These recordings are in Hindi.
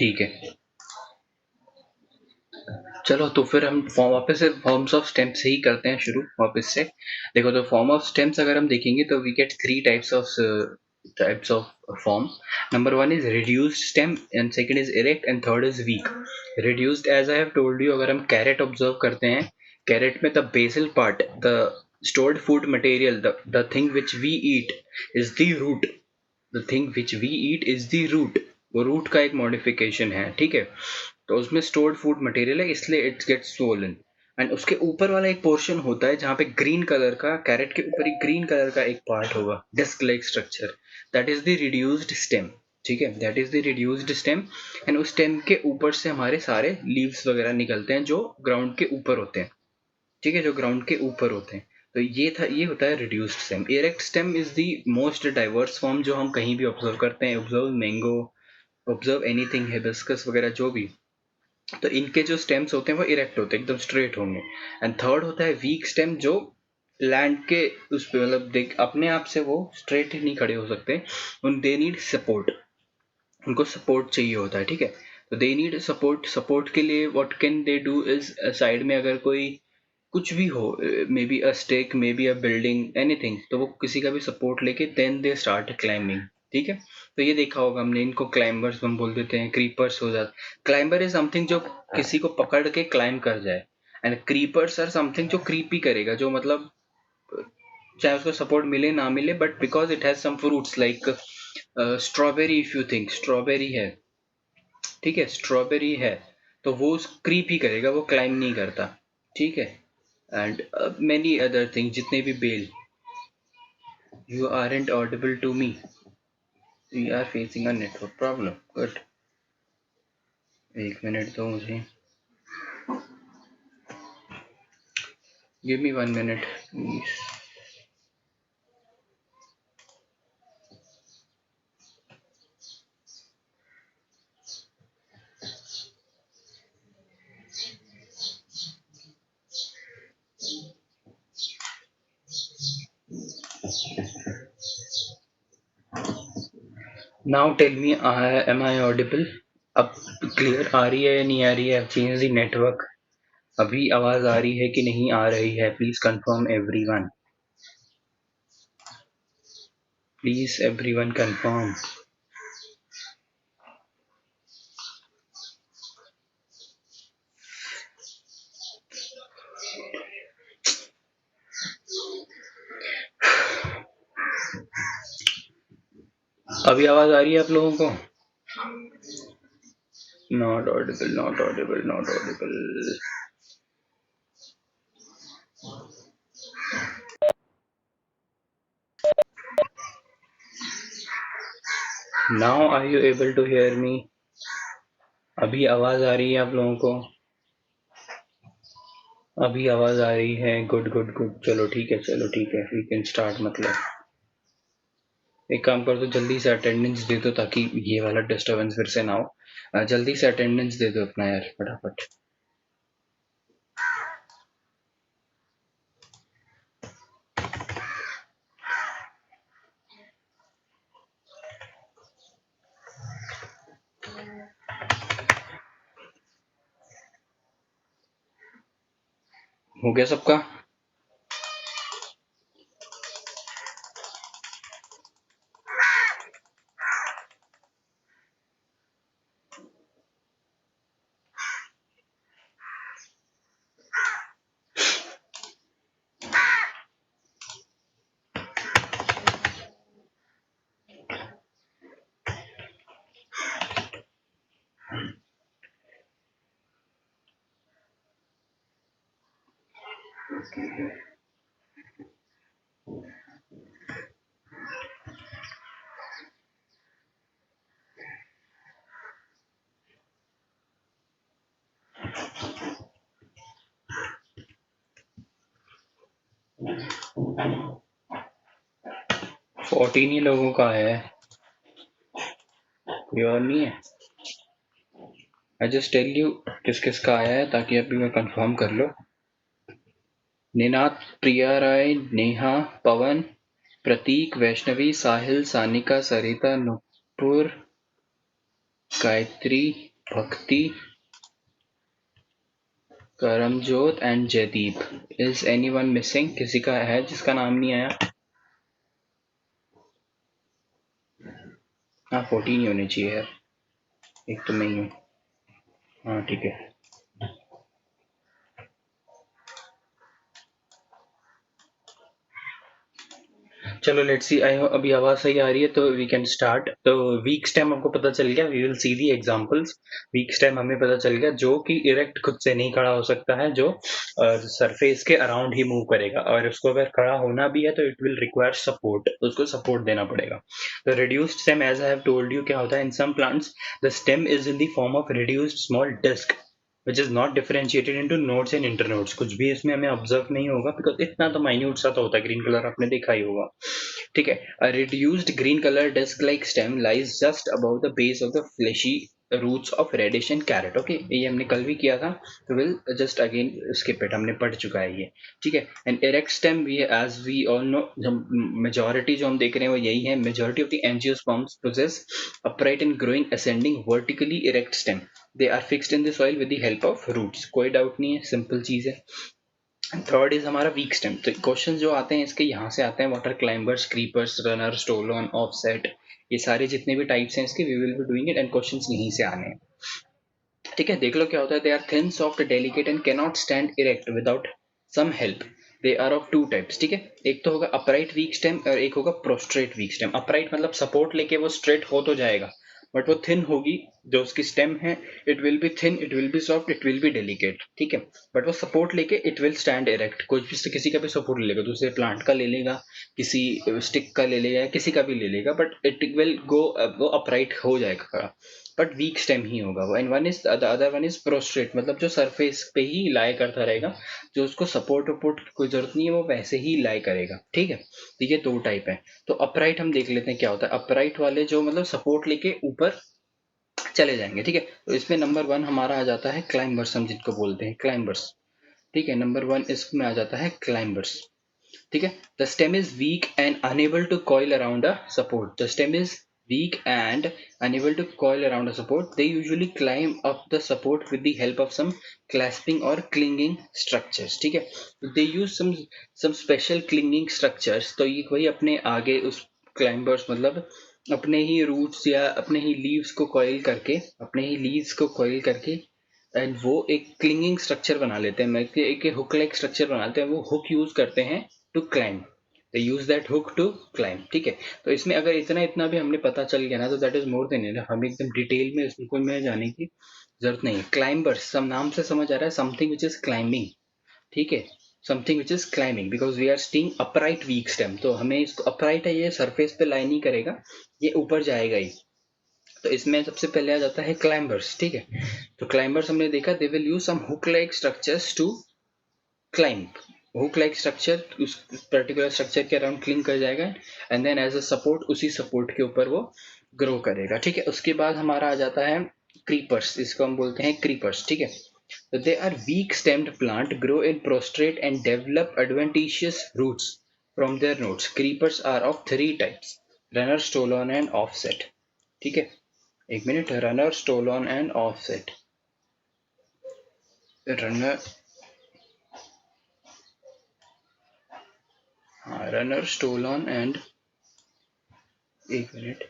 ठीक है, चलो तो फिर हम वापस से फॉर्म्स ऑफ स्टेम से ही करते हैं शुरू वापस से। देखो, तो फॉर्म ऑफ स्टेम्स अगर हम देखेंगे तो we get three types of form. Number one is reduced stem and second is erect and third is weak. Reduced, as I have told you, अगर हम कैरेट ऑब्जर्व करते हैं, कैरेट में the basal part, the stored food material, the thing which we eat is the root. The thing which we eat is the root. वो रूट का एक मॉडिफिकेशन है, ठीक है. तो उसमें स्टोर्ड फूड मटेरियल है, इसलिए इट गेट्स स्वोलन. एंड उसके ऊपर वाला एक पोर्शन होता है जहाँ पे ग्रीन कलर का, कैरेट के ऊपर ही ग्रीन कलर का एक पार्ट होगा, disc like structure. That is the reduced stem. ठीक है, that is the reduced stem. And उस स्टेम के ऊपर से हमारे सारे लीव्स वगैरह निकलते हैं जो ग्राउंड के ऊपर होते हैं. ठीक है, जो ग्राउंड के ऊपर होते हैं. तो ये होता है reduced stem. Erect stem is the most diverse form जो हम कहीं भी ऑब्जर्व करते हैं. Observe mango, observe anything, hibiscus वगैरह जो भी. तो इनके जो स्टेम्स होते हैं वो इरेक्ट होते हैं, एकदम स्ट्रेट होंगे. एंड थर्ड होता है वीक स्टेम, जो लैंड के उस पे मतलब देख अपने आप से वो स्ट्रेट ही नहीं खड़े हो सकते. दे नीड सपोर्ट, उनको सपोर्ट चाहिए होता है. ठीक है, तो दे नीड सपोर्ट. सपोर्ट के लिए what can they do is, side में अगर कोई कुछ भी हो, may be a stake, may be a building, anything, तो वो किसी का भी सपोर्ट लेके देन दे स्टार्ट क्लाइंबिंग. ठीक है, तो ये देखा होगा हमने, इनको क्लाइंबर्स हम बोल देते हैं, क्रीपर्स हो जाते. क्लाइंबर इज समथिंग जो किसी को पकड़ के क्लाइंब कर जाए. एंड क्रीपर्स आर समथिंग जो क्रीपी करेगा, जो मतलब चाहे उसको सपोर्ट मिले ना मिले, but because it has some fruits like strawberry. If you think strawberry है, ठीक है, स्ट्रॉबेरी है, तो वो क्रीप ही करेगा, वो क्लाइंब नहीं करता. ठीक है, एंड मेनी अदर थिंग, जितने भी बेल. You aren't audible to me, we are facing a network problem. Good, एक मिनट दो मुझे, give me 1 minute please. Now tell me, am I audible? अब क्लियर आ रही है या नहीं आ रही है? Change the network. अभी आवाज आ रही है कि नहीं आ रही है? Please confirm everyone, please everyone confirm. अभी आवाज आ रही है आप लोगों को? Not audible, not audible, not audible. Now are you able to hear me? अभी आवाज आ रही है आप लोगों को? अभी आवाज आ रही है? गुड गुड गुड, चलो ठीक है, चलो ठीक है, वी कैन स्टार्ट. मतलब एक काम कर दो, जल्दी से अटेंडेंस दे दो ताकि ये वाला डिस्टरबेंस फिर से ना हो. जल्दी से अटेंडेंस दे दो अपना यार, फटाफट. हो गया सबका? फोर्टीन ही लोगों का है, कोई और नहीं है? आई जस्ट टेल यू किस किस का आया है ताकि अभी मैं कंफर्म कर लो. निनाद, प्रिया राय, नेहा, पवन, प्रतीक, वैष्णवी, साहिल, सानिका, सरिता, Nupur, Gayatri, Bhakti, Karamjot and Jaideep. Is anyone missing? किसी का है जिसका नाम नहीं आया? हाँ 14 ही होने चाहिए यार, एक तो मैं ही हूँ. हाँ ठीक है. चलो लेट्स सी. आई अभी आवाज सही आ रही है तो वी कैन स्टार्ट. तो वीक स्टेम हमको पता चल गया. We will see the examples. Weak stem हमें पता चल गया जो कि इरेक्ट खुद से नहीं खड़ा हो सकता है, जो सरफेस के अराउंड ही मूव करेगा, और उसको अगर खड़ा होना भी है तो इट विल रिक्वायर सपोर्ट, उसको सपोर्ट देना पड़ेगा. तो reduced stem, as I have told you, क्या होता है in some plants the stem is in the form of reduced small disc which is not differentiated into nodes and internodes. कुछ भी इसमें हमें ऑब्जर्व नहीं होगा बिकॉज इतना तो माइन्यूट सा तो होता है. ग्रीन कलर आपने देखा ही होगा. ठीक है. A reduced green color disc-like stem lies just above the base of the fleshy roots of radish and carrot. Okay ये हमने कल भी किया था, तो will just again skip it, हमने पढ़ चुका है ये. ठीक है. And erect stem, we as we all know, majority जो हम देख रहे हैं वो यही है. Majority of the angiosperms possess upright and growing ascending vertically erect stem. They are fixed in the soil with the help of roots. कोई डाउट नहीं है, सिंपल चीज है. थर्ड इज हमारा वीक स्टेम. तो क्वेश्चन जो आते हैं इसके यहाँ से आते हैं. Water climbers, creepers, runner, stolon, offset, ये सारे जितने भी टाइप्स हैं इसके, we will be doing it and questions यहीं से आने हैं. ठीक है. देख लो क्या होता है. They are thin, soft, delicate and can not stand erect without some help. They are of two types. ठीक है. एक तो होगा अपराइट वीक स्टेम और एक होगा प्रोस्ट्रेट वीक स्टेम. अपराइट मतलब सपोर्ट लेके वो स्ट्रेट हो तो जाएगा, बट वो थिन होगी. जो उसकी स्टेम है it will B thin, it will B soft, it will B delicate. ठीक है. बट वो सपोर्ट लेके इट विल स्टैंड इरेक्ट. कोई भी किसी का भी सपोर्ट ले लेगा, दूसरे प्लांट का ले लेगा, किसी स्टिक का ले लेगा, किसी का भी ले लेगा, बट इट विल गो, वो अपराइट हो जाएगा, बट वीक स्टेम ही होगा वो. And one is the other one is prostate, मतलब जो सरफेस पे ही लाई करता रहेगा, जो उसको सपोर्ट वपोर्ट की कोई जरूरत नहीं है, वो वैसे ही लाई करेगा. ठीक है. तो ये दो टाइप है. तो अपराइट हम देख लेते हैं क्या होता है. अपराइट वाले जो मतलब सपोर्ट लेके ऊपर चले जाएंगे. ठीक है. तो इसमें नंबर वन हमारा आ जाता है क्लाइंबर्स, हम जिनको बोलते हैं क्लाइंबर्स. ठीक है. नंबर वन इसमें आ जाता है क्लाइंबर्स. ठीक है. The stem is weak and unable to coil around a support. The stem is weak and unable to coil around a support. They usually climb up the support with the help of some clasping or clinging structures. ठीक है. They use some special clinging structures. तो ये वही अपने आगे उस climbers मतलब अपने ही रूट्स या अपने ही लीव्स को कॉइल करके, अपने ही लीव्स को कॉइल करके एंड वो एक क्लिंगिंग स्ट्रक्चर बना लेते हैं, एक हुक लाइक स्ट्रक्चर बना लेते हैं. वो हुक यूज करते हैं to climb. They use that hook to climb. ठीक है. तो इसमें अगर इतना इतना भी हमने पता चल गया ना तो that is more than enough. हमें एकदम डिटेल में इसको में जाने की जरूरत नहीं है. क्लाइंबर्स, सब नाम से समझ आ रहा है, समथिंग विच इज क्लाइंबिंग. ठीक है. Something which is climbing because we are staying upright weak stem. तो हमें इसको अपराइट है, ये सरफेस पे लाई नहीं करेगा, ये ऊपर जाएगा ही. तो इसमें सबसे पहले आ जाता है क्लाइंबर्स. ठीक है. तो क्लाइंबर्स हमने देखा, they will use some hook like structures to climb. Hook like structure उस पर्टिकुलर स्ट्रक्चर के अराउंड क्लिंग कर जाएगा and then as a support उसी सपोर्ट के ऊपर वो ग्रो करेगा. ठीक है. उसके बाद हमारा आ जाता है क्रीपर्स. इसको हम बोलते हैं क्रीपर्स. ठीक है. तो they are weak stemmed plant, grow in prostrate and develop adventitious roots from their nodes. Creepers are of three types: runner, stolon and offset. ठीक है. एक मिनट. Runner, stolon and offset. Runner, हाँ रनर, स्टोलन एंड, एक मिनट.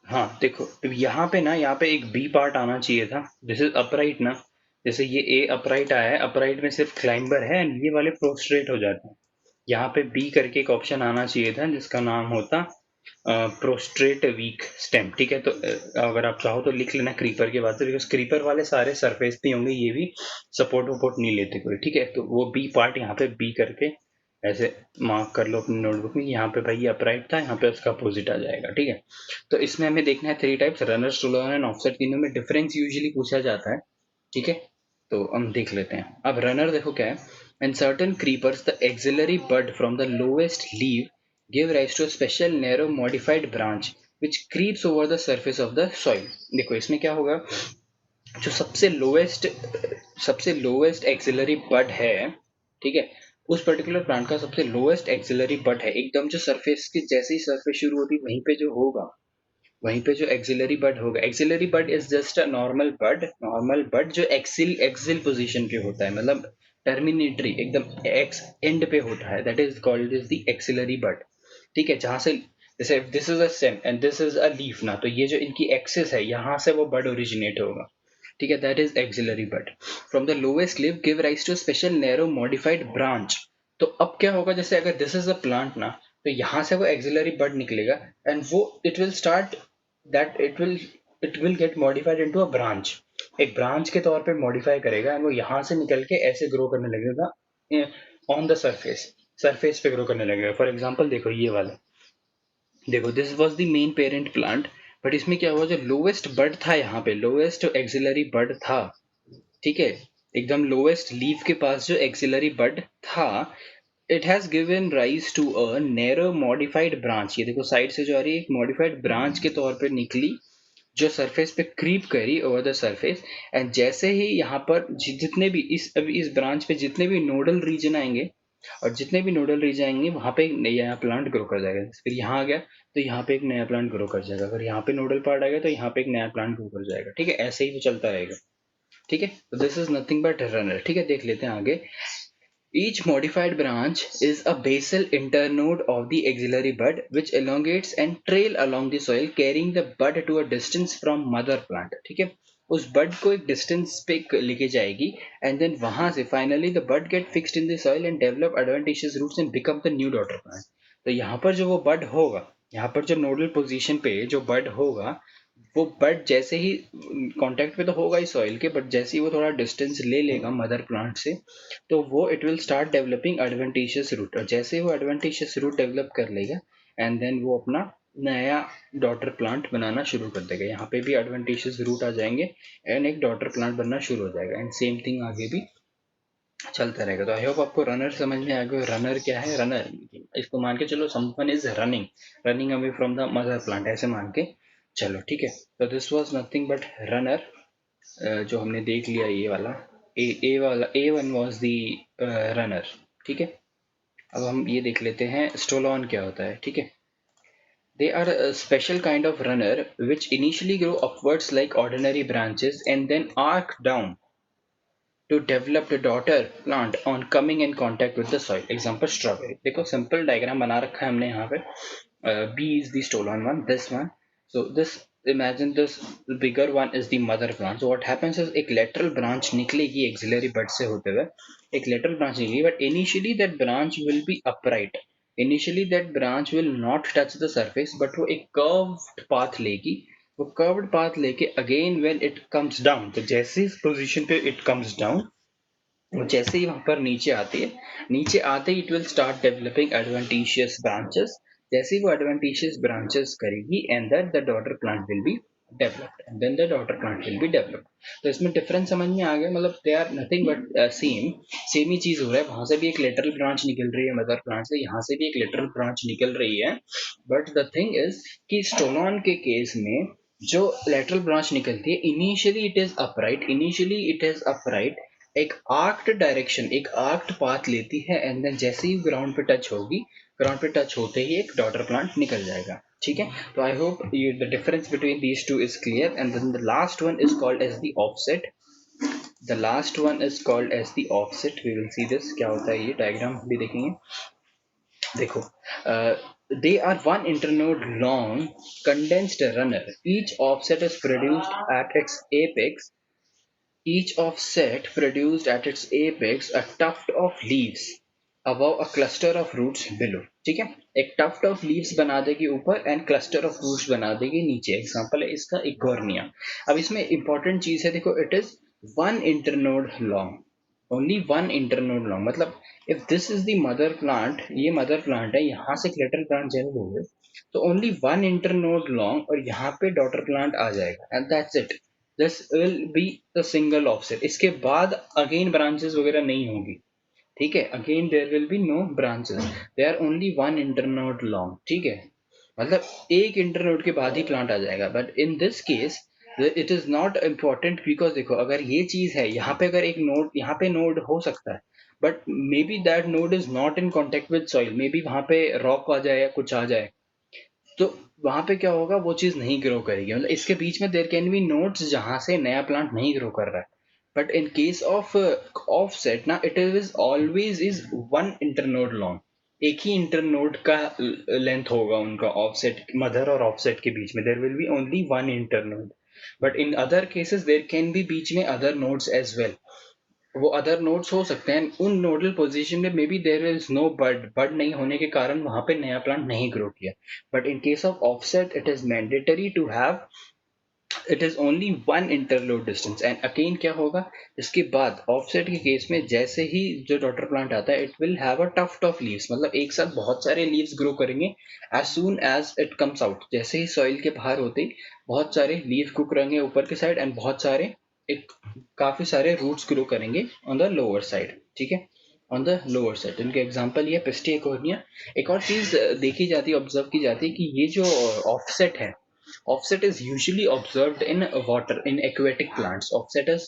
हाँ देखो यहाँ पे ना, यहाँ पे एक बी पार्ट आना चाहिए था. दिस इज अपराइट ना. जैसे ये ए अपराइट आया है, अपराइट में सिर्फ क्लाइंबर है एंड ये वाले प्रोस्ट्रेट हो जाते हैं. यहाँ पे बी करके एक ऑप्शन आना चाहिए था जिसका नाम होता प्रोस्ट्रेट वीक स्टेम. ठीक है. तो अगर आप चाहो तो लिख लेना क्रीपर के बाद से, बिकॉज क्रीपर वाले सारे सरफेस पे होंगे, ये भी सपोर्ट वपोर्ट नहीं लेते कोई. ठीक है. तो वो बी पार्ट यहाँ पे बी करके ऐसे मार्क कर लो अपनी नोटबुक में. यहाँ पे भाई ये अपराइट था, यहाँ पे उसका अपोजिट आ जाएगा. ठीक है. तो इसमें हमें देखना है three types: runner, stolon and offset. तीनों में डिफरेंस यूजुअली पूछा जाता है. ठीक है. तो हम देख लेते हैं. अब रनर देखो क्या है. In certain creepers, the axillary bud from the lowest leaf give rise to a special narrow modified branch which creeps over the surface of the soil. देखो इसमें क्या होगा, जो सबसे लोएस्ट एक्सिलरी बड है, ठीक है, उस पर्टिकुलर प्लांट का सबसे लोएस्ट एक्सिलरी बड है, एकदम जो सरफेस की जैसे ही सरफेस शुरू होती है वहीं पे जो एक्सिलरी बड होगा, axillary bud is just a normal bud जो एक्सिल पोजीशन पे होता है, मतलब टर्मिनेटरी एकदम एक्स एंड पे होता है, that is called is the axillary bud. ठीक है, जहां से जैसे this is a stem and this is a leaf ना, तो ये जो इनकी एक्सिस है यहाँ से वो बड ओरिजिनेट होगा। ठीक है, that is axillary bud. From the lowest leaf give rise to special narrow modified branch. तो अब क्या होगा, जैसे अगर दिस इज अ प्लांट ना, तो यहाँ से वो एक्सिलरी बड निकलेगा एंड वो it will start that it will get modified into a branch, एक ब्रांच के तौर पे मॉडिफाई करेगा एंड वो यहाँ से निकल के ऐसे ग्रो करने लगेगा ऑन द सरफेस पे ग्रो करने लगेगा। फॉर एग्जाम्पल देखो ये वाला, देखो this was the main parent plant, but इसमें क्या हुआ, जो लोएस्ट बड था यहाँ पे, लोएस्ट जो एक्सिलरी बड था, ठीक है, एकदम लोएस्ट लीफ के पास जो एक्सिलरी बड था, it has given rise to a narrow modified branch. ये देखो साइड से जो आ रही है एक मॉडिफाइड ब्रांच के तौर पे निकली, जो सरफेस पे क्रीप करी ओवर द सरफेस। एंड जैसे ही यहाँ पर जितने भी अभी इस ब्रांच पे जितने भी नोडल रीजन आएंगे, और जितने भी नोडल रीजन आएंगे वहाँ पे एक नया प्लांट ग्रो कर जाएगा। फिर यहाँ आ गया तो यहाँ पे एक नया प्लांट ग्रो कर जाएगा, अगर यहाँ पे नोडल पार्ट आ गया तो यहाँ पे एक नया प्लांट ग्रो कर जाएगा। ठीक है, ऐसे ही वो चलता रहेगा। ठीक है, तो this is nothing but runner. ठीक है, देख लेते हैं आगे। Each modified branch is a basal internode of the axillary bud which elongates and trail along the soil carrying the bud to a distance from mother plant। ठीक है, उस बड को एक डिस्टेंस पे लेके जाएगी एंड देन वहां से finally the bud get fixed in the soil and develop advantageous roots and become the new daughter plant. तो यहाँ पर जो वो बड होगा, यहाँ पर जो नोडल पोजीशन पे जो बड होगा, वो बड जैसे ही कांटेक्ट पे तो होगा ही सॉइल के, बट जैसे ही वो थोड़ा डिस्टेंस ले लेगा मदर प्लांट से, तो वो it will start developing adventitious root, और जैसे ही वो एडवेंटिशियस रूट डेवलप कर लेगा एंड देन वो अपना नया डॉटर प्लांट बनाना शुरू कर देगा। यहाँ पे भी एडवेंटिशियस रूट आ जाएंगे एंड एक डॉटर प्लांट बनना शुरू हो जाएगा एंड सेम थिंग आगे भी चलता रहेगा। तो आई होप आपको रनर समझ में आ गया। रनर क्या है, रनर इसको मान के चलो someone is running away from the mother plant, ऐसे मान के चलो। ठीक है, तो this was nothing but runner, जो हमने देख लिया ये वाला, A1 वॉज दी रनर। ठीक है, अब हम ये देख लेते हैं स्टोलॉन क्या होता है। ठीक है, they are a special kind of runner which initially grow upwards like ordinary branches and then arc down to develop the daughter plant on coming in contact with the soil। Example strawberry। देखो सिंपल डायग्राम बना रखा है हमने यहाँ पे। B is the stolen one, this one। So this, imagine this bigger one is the mother plant। So what happens is एक lateral branch निकलेगी axillary bud से होते हुए, एक lateral branch निकलेगी, but initially that branch will be upright। Initially that branch will not touch the surface, but वो एक curved path लेगी। वो कर्व्ड पाथ लेके again when it comes down, तो जैसे इस पोजीशन पे इट कम्स डाउन, वो जैसे ही वहां पर नीचे आती है, नीचे आते ही it will start developing adventitious branches. जैसे ही वो एडवेंटिशियस ब्रांचेस करेगी and then the daughter plant will be developed and then the daughter plant will be developed. तो इसमें डिफरेंस समझ में आ गया, मतलब they are nothing but same ही चीज हो रहा है। वहां से भी एक लेटरल ब्रांच निकल रही है मदर प्लांट से, यहाँ से भी एक लेटरल ब्रांच निकल रही है, बट द थिंग इज कि स्टोलॉन के केस में जो लेटरल ब्रांच निकलती है इनिशियली इट इज अपराइट, एक आर्क्ड डायरेक्शन, एक आर्क्ड पाथ लेती है एंड देन जैसे ही ग्राउंड पे टच होगी, ग्राउंड पे टच होते ही एक डॉटर प्लांट निकल जाएगा। ठीक है, तो I hope you the difference between these two is clear. And then the last one is called as the offset. The last one is called as the offset. We will see this क्या होता है, ये डायग्राम भी देखेंगे। देखो, they are one internode long condensed runner, each offset is produced at its apex, each offset produced at its apex a tuft of leaves above a cluster of roots below। ठीक है, एक tuft of leaves बना देगी ऊपर एंड cluster of roots बना देगी नीचे। एग्जांपल है इसका इगोर्निया। अब इसमें इंपॉर्टेंट चीज है, देखो it is one internode long, only one internode long, मतलब if this is the mother plant, ये मदर प्लांट है, यहाँ से लेटरल प्लांट जनरेट हो गए, तो ओनली वन इंटरनोड लॉन्ग और यहाँ पे डॉटर प्लांट आ जाएगा and that's it. This will be the single offset. इसके बाद अगेन ब्रांचेस वगैरह नहीं होंगी। ठीक है, again there will be no branches, they are only one internode long. ठीक है, मतलब एक इंटरनोड के बाद ही प्लांट आ जाएगा, but in this case it is not important because देखो अगर ये चीज है यहाँ पे, अगर एक नोड यहाँ पे नोड हो सकता है, but may be that node is not in contact with soil, may be वहां पे रॉक आ जाए या कुछ आ जाए, तो वहां पे क्या होगा, वो चीज नहीं ग्रो करेगी। मतलब इसके बीच में देर कैन बी नोड्स जहां से नया प्लांट नहीं ग्रो कर रहा है, but in case of offset ना, it is always is one internode long, एक ही इंटरनोड का लेंथ होगा उनका, ऑफसेट मदर और ऑफसेट के बीच में there will be only one internode. But in other cases there can be बीच में अदर नोड्स एज वेल, वो अदर नोड्स हो सकते हैं उन नोडल पोजीशन में, maybe there is no bud, bud नहीं होने के कारण वहां पे नया प्लांट नहीं ग्रो किया। But in case of offset it is mandatory to have, it is only one internode distance. And again क्या होगा इसके बाद, ऑफसेट के केस में जैसे ही जो डॉटर प्लांट आता है, it will have a tuft of leaves, मतलब एक साथ बहुत सारे लीव्स ग्रो करेंगे as soon as it comes out, जैसे ही सॉइल के बाहर होते ही बहुत सारे लीव ग्रो करेंगे ऊपर के साइड, एंड बहुत सारे एक काफी सारे रूट्स ग्रो करेंगे ऑन द लोअर साइड, ठीक है, ऑन द लोअर साइड। इनके एग्जांपल ये पिस्टिया कोर्निया। एक और चीज देखी जाती है, ऑब्जर्व की जाती है कि ये जो ऑफसेट है, offset is usually observed in water in aquatic plants, offset is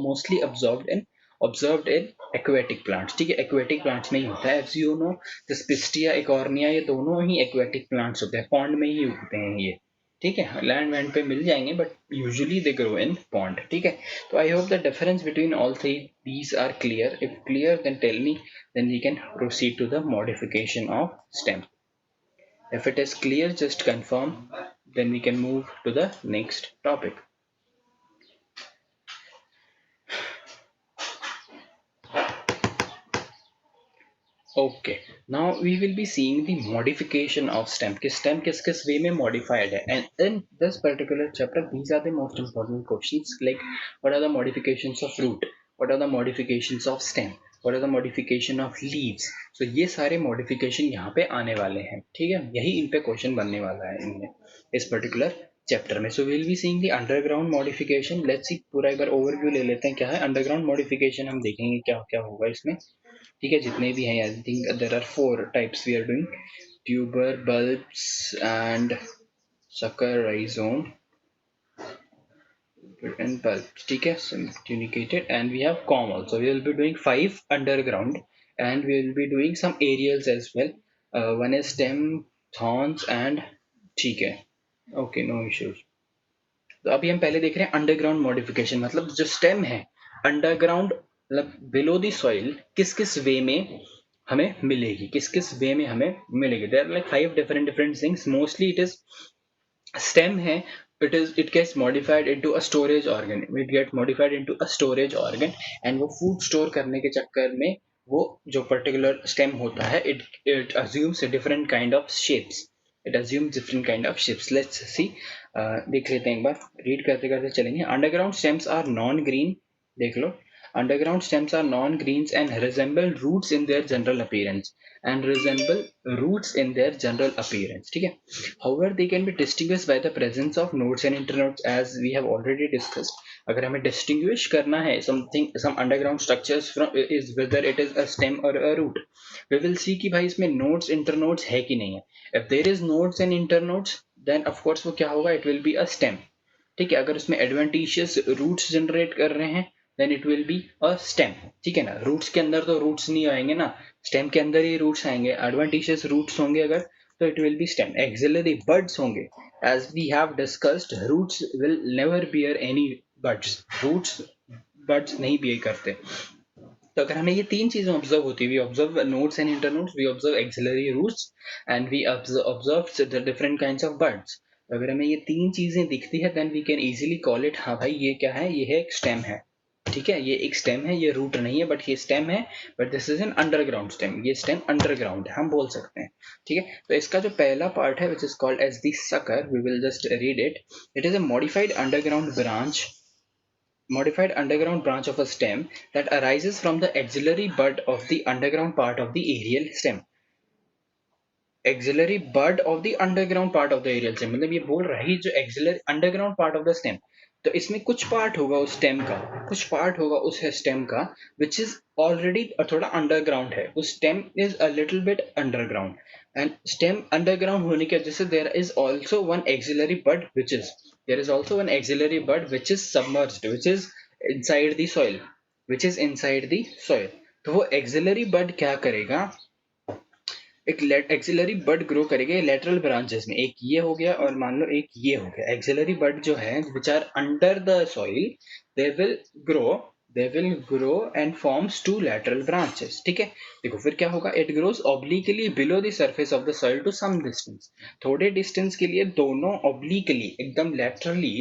mostly observed in aquatic plants, ठीक है, aquatic plants में ही होता है, as you know this pistia ecornia, ये दोनों ही aquatic plants होते हैं, pond में ही उगते हैं ये, ठीक है, लैंड वैंड पे मिल जाएंगे but usually they grow in pond, ठीक है। तो I hope the difference between all three these are clear, if clear then tell me, then we can proceed to the modification of stem. If it is clear, just confirm, then we can move to the next topic. Okay, now we will be seeing the modification of stem. कि stem किस way में modified है, and in this particular chapter, these are the most important questions, like what are the modifications of root, what are the modifications of stem, what are the modification of leaves. So ये सारे modification यहाँ पे आने वाले हैं, ठीक है, यही इन पे क्वेश्चन बनने वाला है इनमें, इस पर्टिकुलर चैप्टर में। So will be seeing the underground modification. Let's see, पूरा एक बार ओवरव्यू ले लेते हैं क्या है अंडरग्राउंड मॉडिफिकेशन, हम देखेंगे क्या क्या होगा इसमें, ठीक है, जितने भी हैं। I think there are 4 types we are doing, tuber, bulbs and sucker, rhizome and bulbs, ठीक है, syndicated, and we have com also. We will be doing 5 underground and we will be doing some aerials as well. One is stem, thorns and, ठीक है, okay, no issues. तो अभी हम पहले देख रहे हैं अंडरग्राउंड मॉडिफिकेशन, मतलब जो स्टेम है अंडरग्राउंड, मतलब बिलो द सॉइल किस किस वे में हमें मिलेगी, किस किस वे में हमें मिलेगी। There are like 5 different things, mostly it is stem है, it gets modified into a storage organ, it gets modified into a storage organ, and वो फूड स्टोर करने के चक्कर में वो जो पर्टिकुलर स्टेम होता है, it assumes a different kind of shapes, it assumes different kind of shapes. Let's see, देख लेते हैं एक बार, रीड करते करते चलेंगे। Underground stems are non green, देख लो, underground stems are non-greens and resemble roots in their general appearance, ठीक है। However, they can be distinguished by the presence of nodes and internodes, as we have already discussed. अगर हमें distinguish करना है something, some underground structures from is whether it is a stem or a root, we will see कि भाई इसमें nodes internodes है कि नहीं है। If there is nodes and internodes, then of course वो क्या होगा, it will be a stem, ठीक है। अगर उसमें एडवेंटिशियस रूट्स जनरेट कर रहे हैं, then it will be a stem, ठीक है ना। रूट्स के अंदर तो रूट्स नहीं आएंगे ना, स्टेम के अंदर ही रूट्स आएंगे। एडवेंटिशियस रूट्स होंगे अगर, तो it will be stem. Axillary buds होंगे, as we have discussed, roots will never bear any buds, roots buds नहीं बियर करते। तो अगर हमें ये तीन चीजें ऑब्जर्व होती है, we observe nodes and internodes, we observe axillary roots, and we observe the different kinds of birds. अगर हमें ये तीन चीजें दिखती है, then we can easily call it, हाँ भाई ये क्या है, ये है एक स्टेम है, ठीक है, ये एक स्टेम है, ये रूट नहीं है बट ये स्टेम है, but this is an underground stem, ये स्टेम अंडरग्राउंड है, हम बोल सकते हैं, ठीक है। तो इसका जो पहला पार्ट है which is called as the sucker, we will just read it. It is a modified underground branch of a stem that arises from the axillary bud of the underground part of the aerial stem. Axillary bud of the underground part of the aerial stem, मतलब ये बोल रहा है जो axillary underground part of the stem, तो इसमें कुछ पार्ट होगा उस स्टेम का, कुछ पार्ट होगा उस स्टेम का विच इज ऑलरेडी थोड़ा अंडरग्राउंड है, उस stem is a little bit underground, and stem underground होने की वजह से there is also one axillary bud which is There is also an auxiliary bud which is submerged, which is inside the soil, which is inside the soil. तो वो auxiliary bud क्या करेगा, एक एक्सिलरी बड ग्रो करेगा लेटरल ब्रांचेस में, एक ये हो गया और मान लो एक ये हो गया. एक्सिलरी बड जो है which are under the soil, they will grow they will grow and forms two lateral branches. ठीक है, देखो फिर क्या होगा, it grows obliquely below the surface of the soil to some distance. थोड़े डिस्टेंस के लिए दोनों ऑब्लिकली एकदम laterally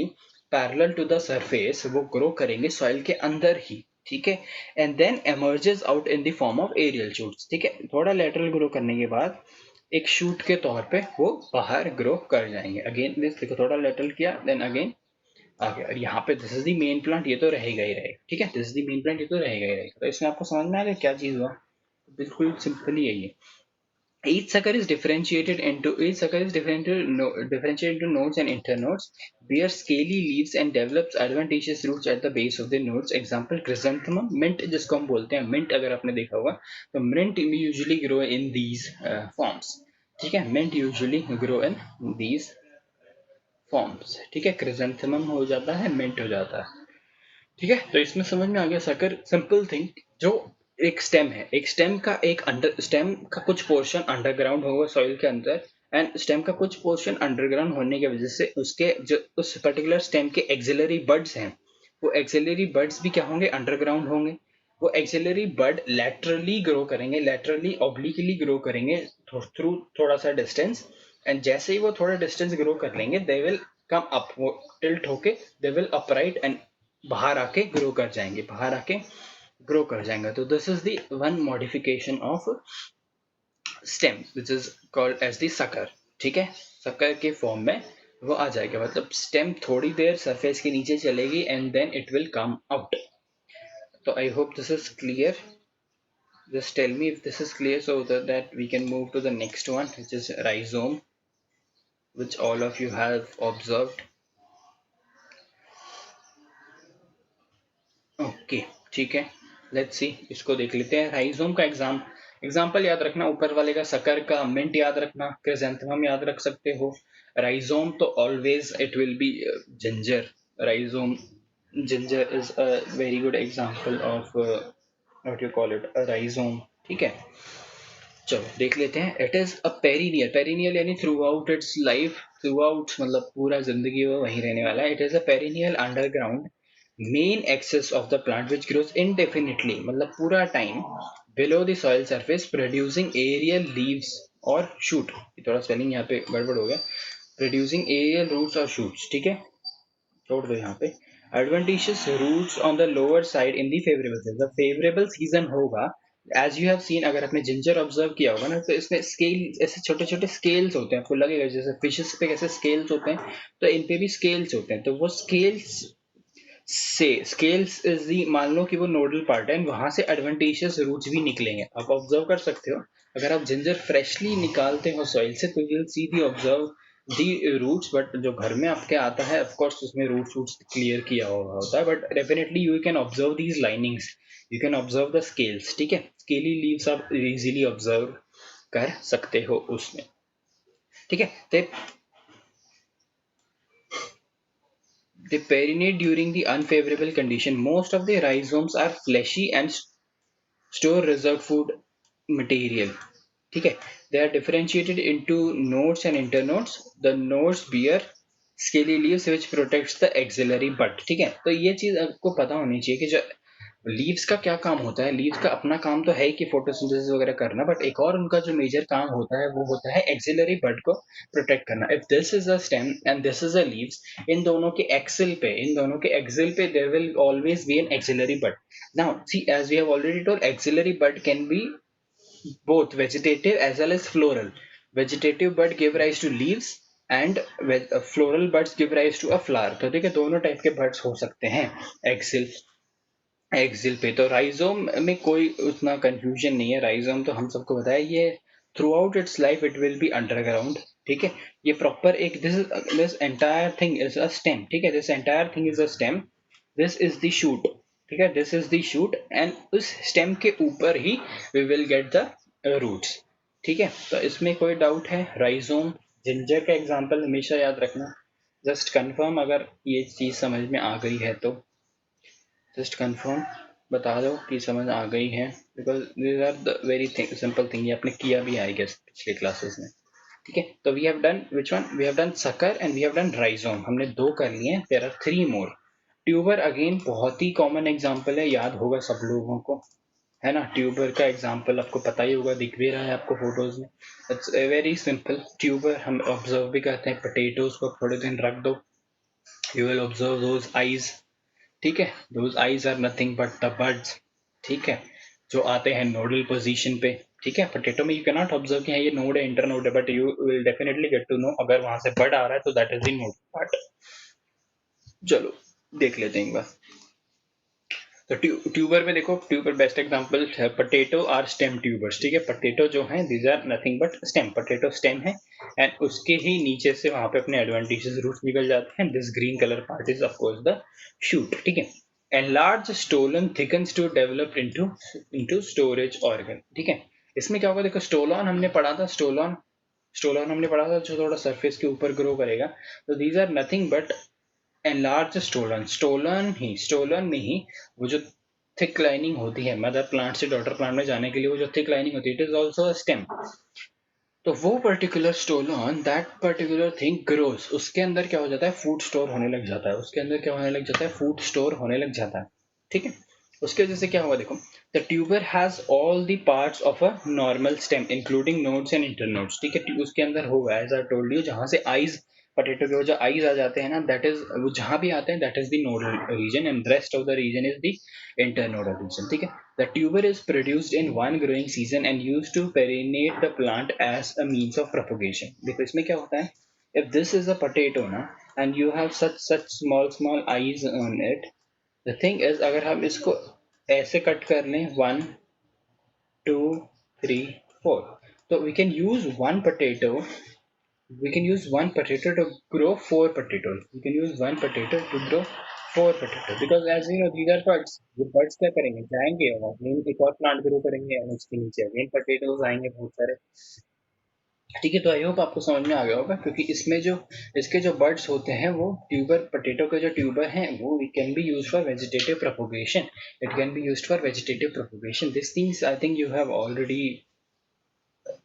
parallel to the surface वो ग्रो करेंगे सॉइल के अंदर ही. ठीक है, and then emerges out in the form of aerial shoots. ठीक है, थोड़ा लेटरल ग्रो करने के बाद एक शूट के तौर पे वो बाहर ग्रो कर जाएंगे. अगेन दिस देखो, थोड़ा लेटरल किया देन अगेन आ गया, और यहाँ पे this is the main plant, ये तो रहेगा ही रहेगा. ठीक है, this is the main plant, ये तो रहेगा ही रहेगा. तो इसमें आपको समझ में आ गया क्या चीज हुआ, बिल्कुल सिंपल ही है ये. Each sucker is differentiated into nodes and internodes, bears scaly leaves and develops adventitious roots at the base of the nodes. Example chrysanthemum, mint जिसको हम बोलते हैं mint, अगर आपने देखा होगा तो mint usually grow in these forms. ठीक है, mint usually grow in these forms. ठीक है, chrysanthemum हो जाता है, mint हो जाता है. ठीक है, तो इसमें समझ में आ गया सकर, सिंपल थिंग. जो एक स्टेम है, एक स्टेम का स्टेम का कुछ पोर्शन अंडरग्राउंड होगा सॉइल के अंदर, एंड स्टेम का कुछ पोर्शन अंडरग्राउंड होने की वजह से उसके जो उस पर्टिकुलर स्टेम के एक्सिलरी बड्स हैं, वो एक्सिलरी बड्स भी क्या होंगे, अंडरग्राउंड होंगे. वो एक्सिलरी बड लैटरली ग्रो करेंगे, लैटरली ऑब्लिकली ग्रो करेंगे थ्रू थोड़ा सा डिस्टेंस, एंड जैसे ही वो थोड़ा डिस्टेंस ग्रो कर लेंगे दे विल कम अप, वो टिल्ट होके दे विल अपराइट एंड बाहर आके ग्रो कर जाएंगे, बाहर आके ग्रो कर जाएंगे. तो this is the one modification of stem which is called as the sucker. ठीक है, सकर के फॉर्म में वो आ जाएगा, मतलब स्टेम थोड़ी देर सरफेस के नीचे चलेगी and then it will come out. तो I hope this is clear. Just tell me if this is clear so that we can move to the next one, which is rhizome, which all of you have observed. Okay, ठीक है, लेट्स सी, इसको देख लेते हैं. राइजोम का एग्जाम्पल याद रखना, ऊपर वाले का सकर का मिंट याद रखना, क्रिसेंथेमम याद रख सकते हो. राइजोम तो always it will be ginger. Rhizome, ginger is a very good example of what you call it, rhizome. ठीक है, चलो देख लेते हैं. It is a perennial, perennial यानी throughout its life, throughout मतलब पूरा जिंदगी वो वहीं रहने वाला है. It is a perennial underground main axis of the plant which grows indefinitely, मतलब पूरा time below the soil surface, producing aerial leaves और शूट. थोड़ा स्पेलिंग यहाँ पे गड़बड़ हो गया, प्रोड्यूसिंग एरियल रूट्स और शूट्स. ठीक है, छोड़ दो यहाँ पे. Adventitious roots on the lower side in the favourable season, जब फेवरेबल सीजन होगा, एज यू हैव सीन, अगर आपने जिंजर ऑब्जर्व किया होगा ना, तो इसमें स्केल, ऐसे छोटे छोटे स्केल्स होते हैं, आपको लगेगा जैसे फिशेस पे कैसे स्केल्स होते हैं, तो इन पे भी स्केल्स होते हैं. तो वो स्केल्स से, स्केल्स इज दी, मान लो कि वो नोडल पार्ट है, वहां से एडवेंटिशियस रूट्स भी निकलेंगे. आप ऑब्जर्व कर सकते हो, अगर आप जिंजर फ्रेशली निकालते हो सॉइल से तो you will see the observe the roots. But जो घर में आपके आता है ऑफ कोर्स उसमें रूट्स वूट्स क्लियर किया हुआ होता है, but definitely you can observe these linings, you can observe the scales. ठीक है, स्केली लीव्स आप इजीली ऑब्जर्व कर सकते हो उसमें. ठीक है, तो they perinate during the unfavorable condition. Most of the rhizomes are fleshy and store reserved food material. ठीक है, they are differentiated into nodes and internodes. The nodes bear scaly leaves which protects the axillary bud. ठीक है, तो ये चीज आपको पता होनी चाहिए कि जो लीव्स का क्या काम होता है. लीव्स का अपना काम तो है कि फोटोसिंथेसिस वगैरह करना, बट एक और उनका जो मेजर काम होता है वो होता है एक्सिलरी बड को प्रोटेक्ट करना. If this is a stem and this is a leaves, in दोनों के एक्सिल पे, इन दोनों के एक्सिल पे there will always be an axillary bud. Now see, as we have already told, axillary bud can be both vegetative as well as floral. Vegetative bud give rise to leaves and floral buds give rise to a flower. तो देखिए दोनों टाइप के buds हो सकते हैं एक्सिल एक्सिल पे. तो राइजोम में कोई उतना कंफ्यूजन नहीं है. राइजोम तो हम सबको बताया, ये throughout its life it will be underground. ठीक है, ये प्रॉपर एक this entire thing is a stem. ठीक है, this entire thing is a stem, this is the shoot. ठीक है, this is the shoot and उस स्टेम के ऊपर ही we will get the roots. ठीक है, तो इसमें कोई डाउट है. राइजोम, जिंजर का एग्जांपल हमेशा याद रखना. जस्ट कंफर्म अगर ये चीज़ समझ में आ गई है तो जस्ट कंफर्म बता दो कि समझ आ गई है, because these are the very simple thing, ये आपने किया भी आई गेस पिछले क्लासेस में। ठीक है, तो we have done which one, we have done sucker and we have done rhizome, हमने 2 कर लिए, there are 3 more. Tuber again बहुत ही कॉमन एग्जांपल है, याद होगा सब लोगों को, है ना। ट्यूबर का एग्जांपल आपको पता ही होगा, दिख भी रहा है आपको फोटोज में। It's very simple. ट्यूबर हम ऑब्जर्व भी करते हैं, पोटैटोज को थोड़े दिन रख दो, you will observe those eyes. ठीक है, those eyes are nothing but the buds. ठीक है, जो आते हैं नोडल पोजीशन पे। ठीक है, पोटैटो में यू कैन नॉट ऑब्जर्व कि ये नोड है, इंटर नोड है, but you will definitely get to know अगर वहां से बर्ड आ रहा है तो that is the node part. चलो देख लेते हैं एक बार। तो ट्यूबर में देखो, ट्यूबर बेस्ट एग्जांपल है पोटैटो आर स्टेम ट्यूबर्स। ठीक है, पोटैटो जो है these are nothing but stem, potato stem है एंड उसके ही नीचे से वहां पे अपने एडवांटेजेस रूट्स निकल जाते हैं। This green colour part is of course the shoot. ठीक है, enlarge stolon thickens to develop into storage organ। ठीक है, इसमें क्या होगा देखो, स्टोलॉन हमने पढ़ा था, स्टोलॉन हमने पढ़ा था जो थोड़ा सरफेस के ऊपर ग्रो करेगा। तो these are nothing but enlarge stolon, stolon में ही वो जो थिक लाइनिंग होती है मदर प्लांट से डॉटर प्लांट में जाने के लिए, वो जो थिक लाइनिंग होती है, it is also a stem. तो वो particular stolon, that particular thing grows, उसके अंदर क्या हो जाता है, फूड स्टोर होने लग जाता है, उसके अंदर क्या होने लग जाता है, फूड स्टोर होने लग जाता है। ठीक है, उसके वजह से क्या होगा देखो, the tuber has all the parts of a normal stem including nodes and internodes. ठीक है, उसके अंदर होगा, एज आई टोल्ड यू, जहां से आईज, पोटैटो के वो जो आईज आ जाते हैं ना, दैट इज, वो जहां भी आते हैं that is the nodal region and rest of the region is the internodal region. ठीक है, the tuber is produced in one growing season and used to perennate the plant as a means of propagation। देखो इसमें क्या होता है, if this is a potato ना and you have such small eyes on it, the thing is अगर हम इसको ऐसे कट कर लें 1 2 3 4, तो we can use one potato to grow 4 potatoes, we can use one potato to grow 4 potatoes, because as you know these are birds। ये birds क्या करेंगे, जाएंगे और अगेन एक और प्लांट ग्रो करेंगे और उसके नीचे अगेन पोटैटोज आएंगे बहुत सारे। ठीक है, तो आई होप आपको समझ में आ गया होगा, क्योंकि इसमें जो इसके जो बर्ड्स होते हैं वो ट्यूबर, पोटैटो के जो ट्यूबर हैं वो can be used for vegetative propagation, it can be used for vegetative propagation. This things I think you have already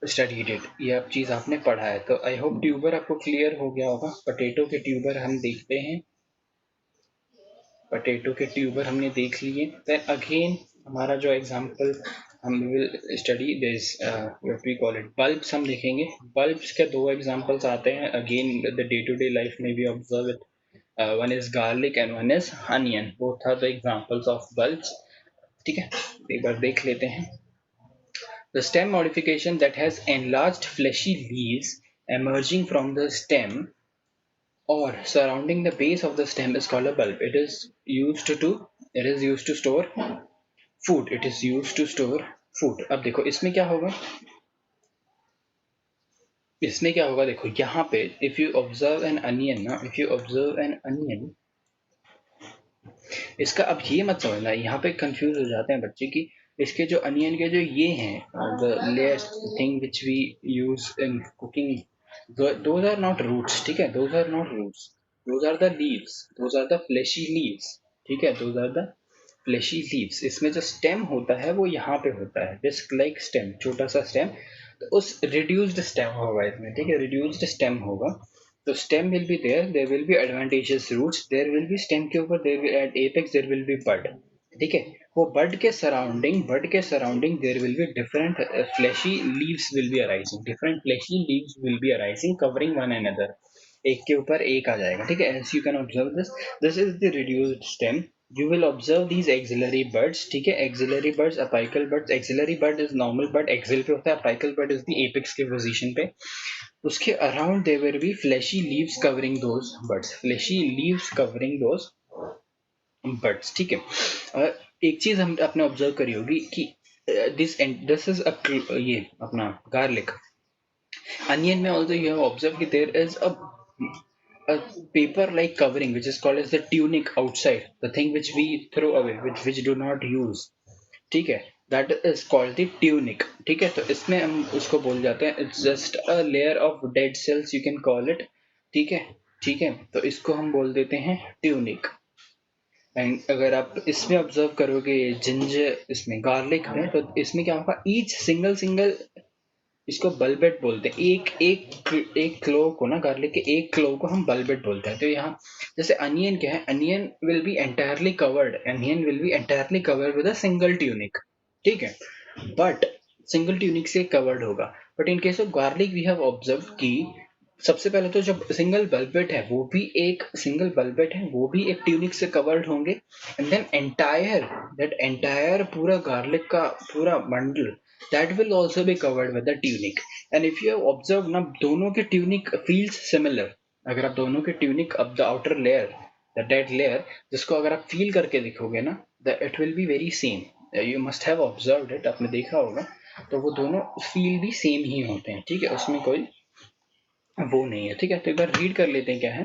studied it, ये अब चीज आपने पढ़ा है। तो आई होप ट्यूबर आपको क्लियर हो गया होगा। पोटैटो के ट्यूबर हम देखते हैं, पोटैटो के ट्यूबर हमने देख लिए। देन अगेन हमारा जो एग्जांपल हम will study this what we call it bulbs, हम देखेंगे। बल्ब्स के 2 एग्जांपल्स आते हैं again the day to day life में भी observe it, one is garlic and one is onion, both are the examples of bulbs. ठीक है, एक बार देख लेते हैं। The stem modification that has enlarged fleshy leaves emerging from the stem or surrounding the base of the stem is called a bulb. It is used to store food. It is used to store food. अब देखो इसमें क्या होगा, देखो यहाँ पे if you observe an onion ना, if you observe an onion, इसका अब ये मत समझना, यहाँ पे कंफ्यूज हो जाते हैं बच्चे की, इसके जो अनियन के जो ये हैं the layers thing which we use in cooking, those are not roots. ठीक है, those are not roots, those are the leaves, those are the fleshy leaves. ठीक है, those are the fleshy leaves. इसमें जो स्टेम होता है वो यहाँ पे होता है, डिस्क लाइक स्टेम, छोटा सा स्टेम। तो उस रिड्यूस्ड स्टेम होगा इसमें। ठीक है, रिड्यूस्ड स्टेम होगा, तो stem will be there will be advantageous roots, there will be stem के ऊपर, there will at apex there will be bud। ठीक है, वो bud के surrounding there will be different fleshy leaves will be arising, different fleshy leaves will be arising covering one another, एक के ऊपर एक आ जाएगा। ठीक है, as you can observe this is the reduced stem। You will observe these axillary buds। ठीक है, axillary buds, apical buds, axillary bud is normal bud axil पे होता है, apical bud is the apex के position पे, उसके around there will be fleshy leaves covering those buds, fleshy leaves covering those buds. ठीक है, एक चीज हम आपने ऑब्जर्व करी होगी कि दिस इज ये अपना गार्लिक, अनियन में ऑल्सो यू हैव ऑब्जर्व कि देयर इज a paper like covering which is called as the tunic outside, the thing which we throw away, which do not use। ठीक है, that is called the tunic. ठीक है, तो इसमें हम उसको बोल जाते हैं, it's just a layer of dead cells, you can call it. ठीक है, ठीक है, तो इसको हम बोल देते हैं ट्यूनिक। एंड अगर आप इसमें ऑब्जर्व करोगे जिंजर, इसमें गार्लिक में, तो इसमें क्या होगा, ईच सिंगल सिंगल, इसको बल्बेट बोलते हैं, एक एक एक क्लोव को ना, गार्लिक के एक क्लोव को हम बल्बेट बोलते हैं। तो यहाँ जैसे अनियन क्या है, onion will be entirely covered, onion will be entirely covered with a single tunic, ठीक है, बट सिंगल ट्यूनिक से कवर्ड होगा। But in case of garlic we have observe कि सबसे पहले तो जब सिंगल बल्बेट है, वो भी एक सिंगल बल्बेट है, वो भी एक ट्यूनिक से कवर्ड होंगे, and then entire, that entire पूरा गार्लिक का पूरा bundle, that will also be covered with the tunic. And if you have observed ना, दोनों के tunic feels similar। अगर आप दोनों के tunic of the outer layer, the dead layer, जिसको अगर आप feel करके देखोगे ना, it will be very same। you must have observed it, आपने देखा होगा, तो वो दोनों feel भी same ही होते हैं, ठीक है, उसमें कोई वो नहीं है, ठीक है। तो एक बार रीड कर लेते हैं क्या है।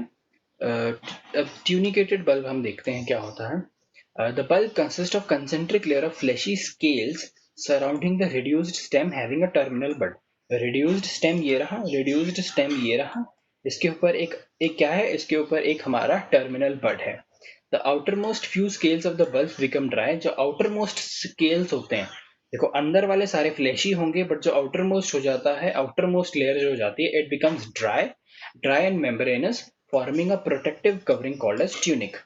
अब ट्यूनिकेटेड बल्ब हम देखते हैं क्या होता है। The bulb consist of concentric layer of fleshy scales surrounding the reduced stem having a terminal bud. Reduced stem ये रहा, रिड्यूस्ड स्टेम ये रहा, इसके ऊपर एक एक क्या है, इसके ऊपर एक हमारा टर्मिनल बड है। The outer most few scales of the bulb become dry. जो आउटर मोस्ट स्केल्स होते हैं, देखो अंदर वाले सारे फ्लैशी होंगे, बट जो आउटर मोस्ट हो जाता है, आउटर मोस्ट लेयर जो हो जाती है, it becomes dry, dry and membranous, forming a protective covering called as tunic,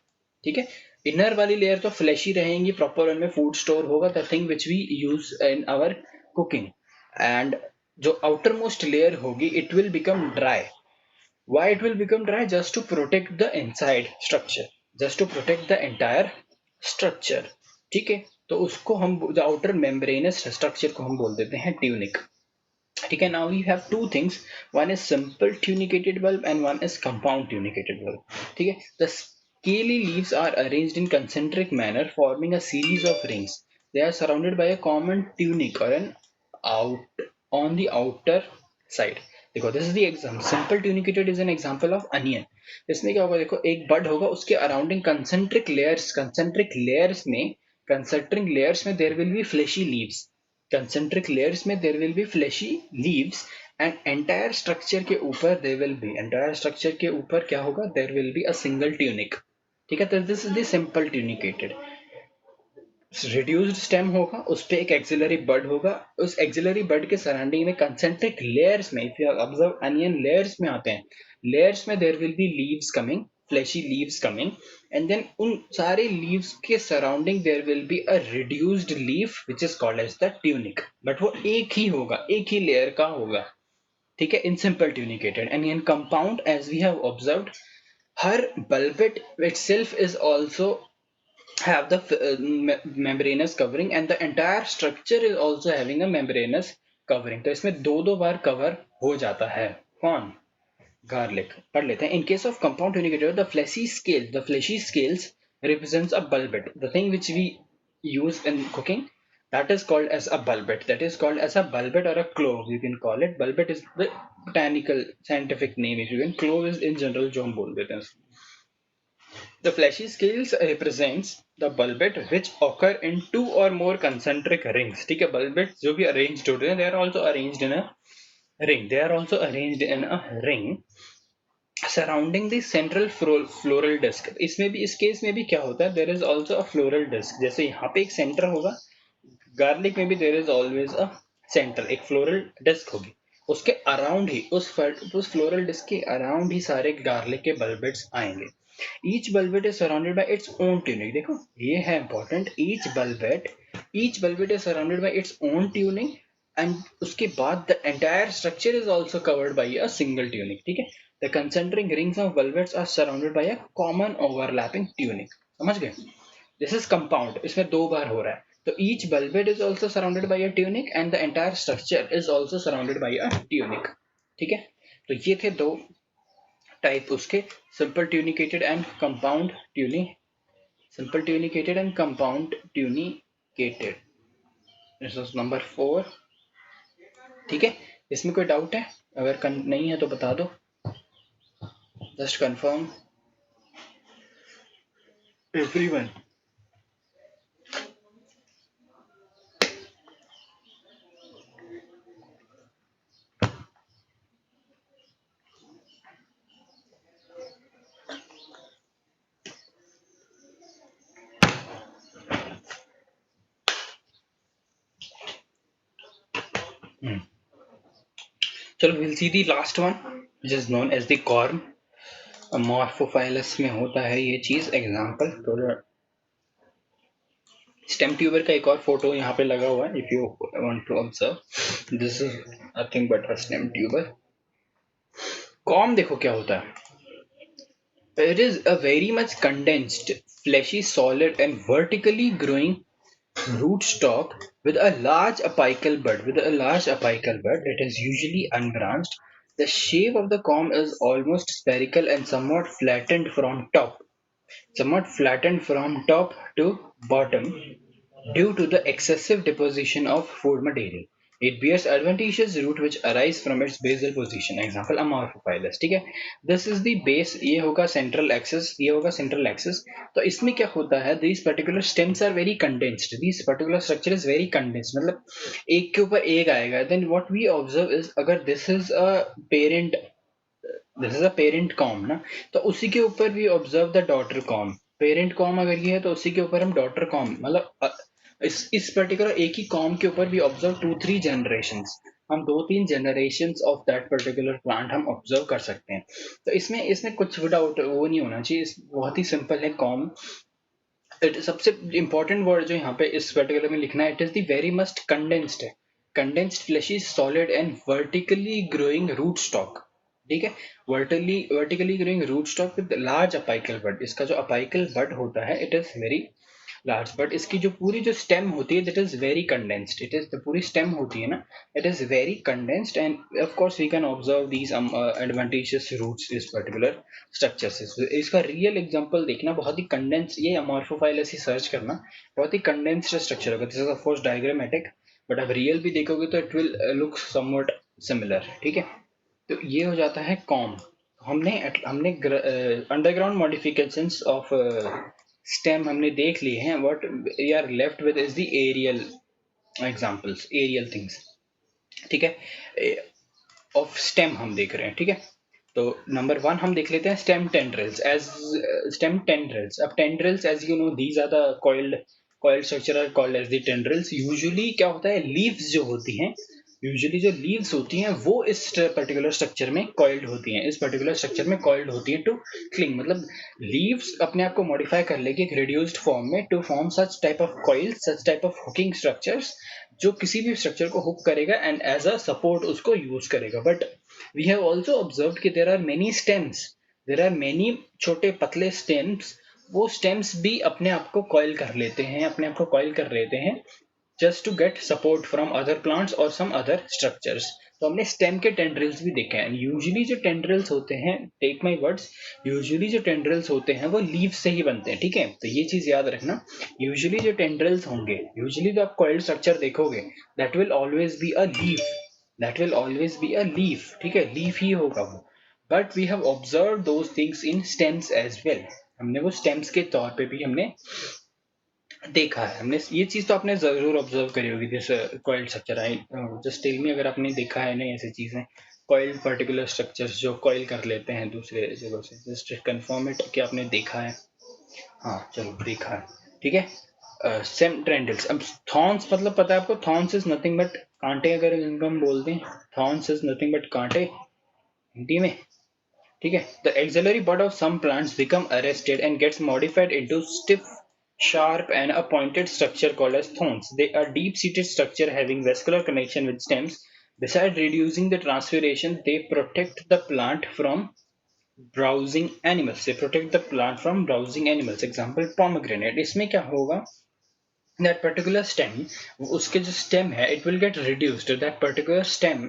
ठीक है। इनर वाली लेयर तो फ्लैशी रहेंगी, प्रॉपर उनमें फूड स्टोर होगा, the thing which we use in our cooking. And जो आउटर मोस्ट लेयर होगी, it will become dry. Why it will become dry? Just to protect the inside structure, just to protect the entire structure, ठीक है। तो उसको हम जो आउटर मेम्ब्रेनस स्ट्रक्चर को हम बोल देते हैं ट्यूनिक, ठीक है। Now we have two things, one is simple tunicated bulb and one is compound tunicated bulb, ठीक है। The scaly leaves are arranged in concentric manner forming a series of rings. They are surrounded by a common tunic or an out on the outer side। देखो this is the exam, simple tunicated is an example of onion. इसमें क्या होगा, देखो एक बड होगा, उसके surrounding concentric layers, concentric layers में there will be fleshy leaves, concentric layers में there will be fleshy leaves, and entire structure के ऊपर there will be, entire structure के ऊपर क्या होगा, there will be a single tunic, ठीक है। तो this is the simple tunicated. Reduced stem होगा, उस पे एक एक्सिलरी बड होगा, उस एक्सिलरी बड के सराउंडिंग में कंसेंट्रिक लेयर्स में, if you observe onion layers में आते हैं, लेयर्स में there will be leaves coming, fleshy leaves coming, and then उन सारे लीव्स के surrounding there will be a reduced leaf which is called as the tunic, but वो एक ही होगा, एक ही लेयर का होगा, ठीक है, in simple tunicated. And in compound as we have observed, हर bulbet itself is also have the membranous covering, and the entire structure is also having a membranous covering। तो इसमें दो दो बार कवर हो जाता है, कौन, गार्लिक। पढ़ लेते हैं। In case of compound tunicated, the fleshy scales represents a bulbet, the thing which we use in cooking, that is called as a bulbet, that is called as a bulbet or a clove, you can call it। bulbet is the botanical scientific name, if you can, clove is in general जो हम बोल देते हैं। The fleshy scales represents the bulbet which occur in two or more concentric rings, ठीक है। bulbet जो भी arranged होते हैं, they are also arranged in a ring, they are also arranged in a ring surrounding the central floral disc। इसमें भी, इस केस में भी क्या होता है, there is also a floral disc, जैसे यहाँ पे एक सेंटर होगा, गार्लिक में भी there is always a center, एक फ्लोरल डिस्क होगी, उसके अराउंड ही, उस फ्लोरल डिस्क के अराउंड ही सारे गार्लिक के बल्बेट्स आएंगे। Each bulblet is surrounded by its own tunic, देखो ये है important, each bulblet is surrounded by its own tunic, and उसके बाद the entire structure is also covered by a single tunic, ठीक है। The concentric rings of bulblets are surrounded by a common overlapping tunic, समझ गए। दिस इज कंपाउंड, इसमें दो बार हो रहा है। तो each bulbet is also surrounded by a tunic and the entire structure is also surrounded by a tunic, ठीक है। तो ये थे दो टाइप उसके, simple tunicated and compound tuning, simple tunicated and compound tunicated, this is number 4, ठीक है। इसमें कोई डाउट है, अगर नहीं है तो बता दो, जस्ट कंफर्म एवरीवन। चलो we'll see the last one which is known as the corm. Amorphophilus में होता है ये चीज. एग्जाम्पल तो स्टेम ट्यूबर का एक और फोटो यहाँ पे लगा हुआ है. If you want to observe, this is nothing but a stem tuber. Corm देखो क्या होता है. It is a very much condensed, fleshy, solid and vertically growing rootstock with a large apical bud. It is usually unbranched. The shape of the corm is almost spherical and somewhat flattened from top to bottom due to the excessive deposition of food material. It bears adventitious root which arise from its basal position. Example Amorphophilus. ठीक है. This is the base. ये होगा central axis. ये होगा central axis. तो इसमें क्या होता है? These particular stems are very condensed. This particular structure is very condensed. मतलब एक के ऊपर एक आएगा. Then what we observe is अगर this is a parent com ना, तो उसी के ऊपर भी observe the daughter com. Parent com अगर ये है तो उसी के ऊपर हम डॉटर कॉम, मतलब इस पर्टिकुलर एक ही कॉम के ऊपर भी ऑब्जर्व 2-3 जनरेशंस, हम 2-3 generations of that particular plant हम ऑब्जर्व कर सकते हैं. तो इसमें कुछ डाउट वो नहीं होना चाहिए. बहुत ही सिंपल है कॉम. सबसे इंपॉर्टेंट वर्ड जो यहाँ पे इस पर्टिकुलर में लिखना है, it is the very must condensed है. Condensed fleshy solid and vertically growing root stock. ठीक है. Vertically growing root stock with large apical bud. इसका जो अपाइकल बड होता है it is very large, but इसकी जो पूरी जो स्टेम होती है that is very condensed. It is the पूरी स्टेम होती है ना, it is very condensed and of course we can observe these adventitious roots इस पर्टिकुलर स्ट्रक्चर्स. इसका रियल एग्जांपल देखना, बहुत ही कंडेंस, ये अमॉर्फोफाइलस ही सर्च करना, बहुत ही कंडेंस्ड स्ट्रक्चर होगा. This is of course diagrammatic, but अब रियल भी देखोगे तो it will look somewhat similar. ठीक है. तो ये हो जाता है कॉम. हमने अंडरग्राउंड मॉडिफिकेशंस ऑफ स्टेम हमने देख लिए हैं. What we are left with is the aerial examples, aerial things. ठीक है. ऑफ स्टेम हम देख रहे हैं. ठीक है. तो नंबर 1 हम देख लेते हैं स्टेम टेंड्रिल्स. अब tendrils as you know these are the coiled structure are called as the tendrils. Usually क्या होता है, लीव्स जो होती हैं, यूजुअली जो लीव्स होती हैं वो इस पर्टिकुलर स्ट्रक्चर में कॉइल्ड होती हैं. इस पर्टिकुलर स्ट्रक्चर में कॉइल्ड होती है टू क्लिंग, मतलब लीव्स अपने आप को मॉडिफाई कर लेगी एक रिड्यूस्ड फॉर्म में to form such type of coil, such type of hooking structures जो किसी भी स्ट्रक्चर को हुक करेगा एंड एज अ सपोर्ट उसको यूज करेगा. But we have also observe कि there are many stems, there are many छोटे पतले स्टेम्स. वो स्टेम्स भी अपने आप को कॉइल कर लेते हैं, अपने आप को कॉइल कर लेते हैं just to get support from other plants or some other structures. तो हमने स्टेम के टेंड्रिल्स भी देखे हैं. यूजुअली जो टेंड्रिल्स होते हैं, टेक माय वर्ड्स, यूजुअली जो टेंड्रिल्स होते हैं वो लीव से ही बनते हैं. ठीक है. तो ये चीज याद रखना. यूजुअली जो टेंड्रिल्स होंगे, यूजुअली तो आप कॉइल्ड स्ट्रक्चर देखोगे, that will always be a leaf, that will always be a leaf. ठीक है. लीफ ही होगा वो. But we have observe those things in stems as well. हमने वो स्टेम्स के तौर पे भी हमने देखा है. हमने ये चीज तो आपने जरूर ऑब्जर्व करी होगी. जैसे coiled structure I just tell me अगर आपने देखा है ना ऐसी चीजें, कॉइल्ड पर्टिकुलर स्ट्रक्चर्स जो कॉइल कर लेते हैं दूसरे जगह से. जस्ट कंफर्म इट कि आपने देखा है. हाँ चलो देखा है. ठीक है. सेम ट्रेंडल्स. अब थॉर्न्स मतलब पता है आपको, थॉर्न्स इज नथिंग बट कांटे. अगर इनको हम बोलते हैं थॉर्न्स इज नथिंग बट कांटे हिंदी में. ठीक है. The axillary bud of some plants become arrested and gets modified into stiff, sharp and a pointed structure called as thorns. They are deep-seated structure having vascular connection with stems. Besides reducing the transpiration, they protect the plant from browsing animals. Example pomegranate. इसमें क्या होगा, that particular stem, उसके जो stem है, it will get reduced. That particular stem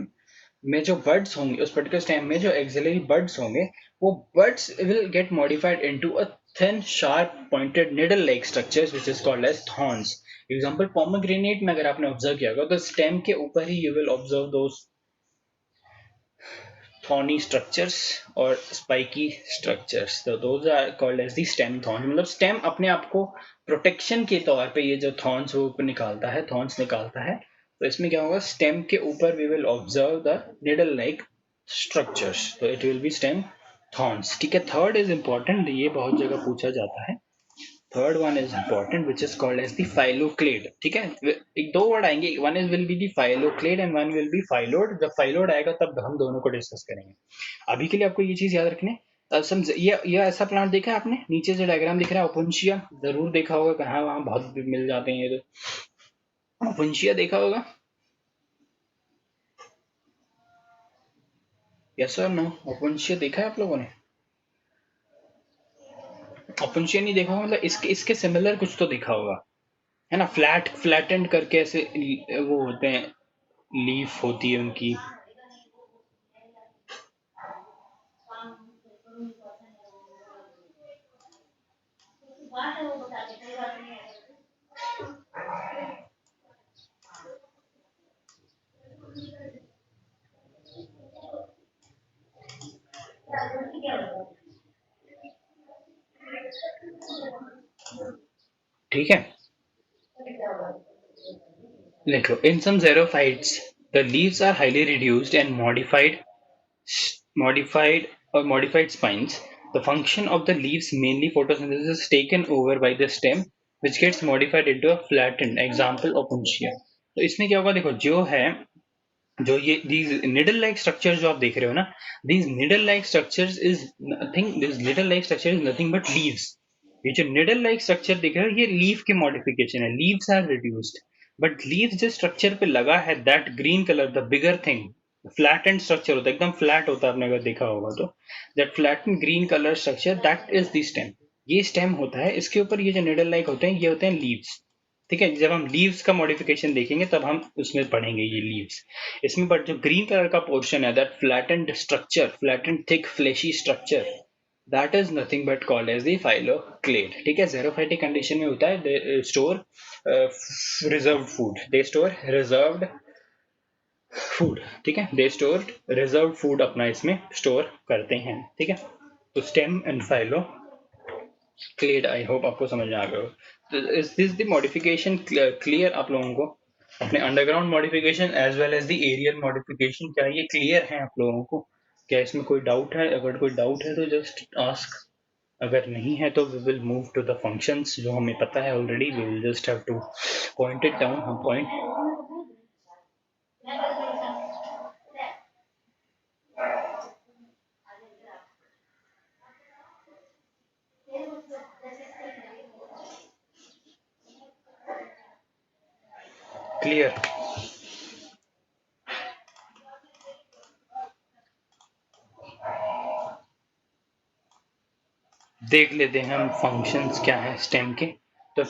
में जो buds होंगे, उस particular stem में जो auxiliary buds होंगे, वो buds will get modified into a thin, sharp, pointed needle-like structures which is called as thorns. Example pomegranate में अगर आपने observe किया होगा तो stem के ऊपर ही you will observe those thorny structures or spiky structures. So those are called as the stem thorns. मतलब stem अपने आप को प्रोटेक्शन के तौर पे ये जो थॉर्न्स वो निकालता है, थॉर्न्स निकालता है. तो इसमें क्या होगा, स्टेम के ऊपर we will observe the needle like structures, तो it will be stem thorns. ठीक है. थर्ड इज इंपॉर्टेंट, ये बहुत जगह पूछा जाता है. Third one is important which is called as the phylloclade. ठीक है, एक दो वर्ड आएंगे, one is will be the phylloclade and one will be phyllode. जब फाइलोड आएगा तब हम दोनों को डिस्कस करेंगे. अभी के लिए आपको ये चीज याद रखनी है. समझ ये ऐसा प्लांट देखा है आपने, नीचे जो डायग्राम दिख रहा है ओपुंशिया, जरूर देखा होगा, कहाँ वहाँ बहुत मिल जाते हैं ये तो. ओपुंशिया देखा होगा, यस और नो? ओपुंशिया देखा है आप लोगों ने? ओपुंशिया नहीं देखा होगा मतलब इसके इसके सिमिलर कुछ तो देखा होगा, है ना? फ्लैटेंड करके ऐसे वो होते हैं, लीफ होती है उनकी. ठीक है, लिख लो. इन सम xerophytes the leaves are highly reduced and modified spines. The function of the leaves mainly photosynthesis is taken over by the stem which gets modified into a flattened example opuntia. तो इसमें क्या होगा, देखो जो है, जो ये these needle like structures जो आप देख रहे हो ना, these needle like structures is nothing, this needle like structure is nothing but leaves. ये जो needle like structure दिख रहा है ये लीफ के मॉडिफिकेशन है. leaves are reduced but leaves जिस स्ट्रक्चर पे लगा है, that green color, the bigger thing, flat and structure होता है, एकदम फ्लैट होता है, आपने अगर देखा होगा तो, that flat and green colour structure, that is the stem. ये स्टेम होता है, इसके ऊपर ये जो निडल लाइक होते हैं ये होते हैं लीव्स. ठीक है, जब हम लीव्स का मॉडिफिकेशन देखेंगे तब हम उसमें पढ़ेंगे ये लीव्स. इसमें बट जो ग्रीन कलर का पोर्शन है, that flattened structure, flattened thick fleshy structure, that is nothing but called as the phylloclade. ठीक है, ज़ेरोफाइटिक कंडीशन में होता है, they store reserved food, they store reserved food. ठीक है, दे स्टोर रिजर्व फूड अपना इसमें स्टोर करते हैं. ठीक है, तो stem and phylloclade. I hope आपको समझ में आ गया हो. Is this the modification clear आप लोगों को? अपने underground modification as well as the aerial modification, क्या ये क्लियर है आप लोगों को? क्या इसमें कोई डाउट है? अगर कोई डाउट है तो जस्ट आस्क. अगर नहीं है तो we will move to the functions जो हमें पता है already. We will just have to point it down. हम पॉइंट क्लियर. देख लेते हैं हम फंक्शंस क्या है स्टेम के. तो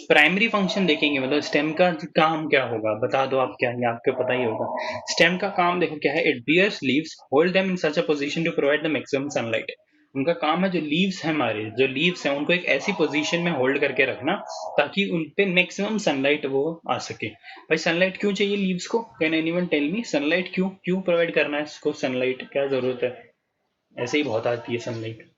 प्राइमरी फंक्शन देखेंगे, मतलब स्टेम का काम क्या होगा, बता दो आप क्या, ये आपको पता ही होगा. स्टेम का काम देखो क्या है. It bears leaves, hold them in such a position to provide the maximum sunlight. उनका काम है, जो लीव्स है हमारे, जो लीव्स हैं उनको एक ऐसी पोजीशन में होल्ड करके रखना ताकि उन पे मैक्सिमम सनलाइट वो आ सके. भाई सनलाइट क्यों चाहिए लीव्स को? Can anyone tell me, sunlight क्यों क्यों प्रोवाइड करना है इसको? सनलाइट क्या जरूरत है? ऐसे ही बहुत आती है सनलाइट.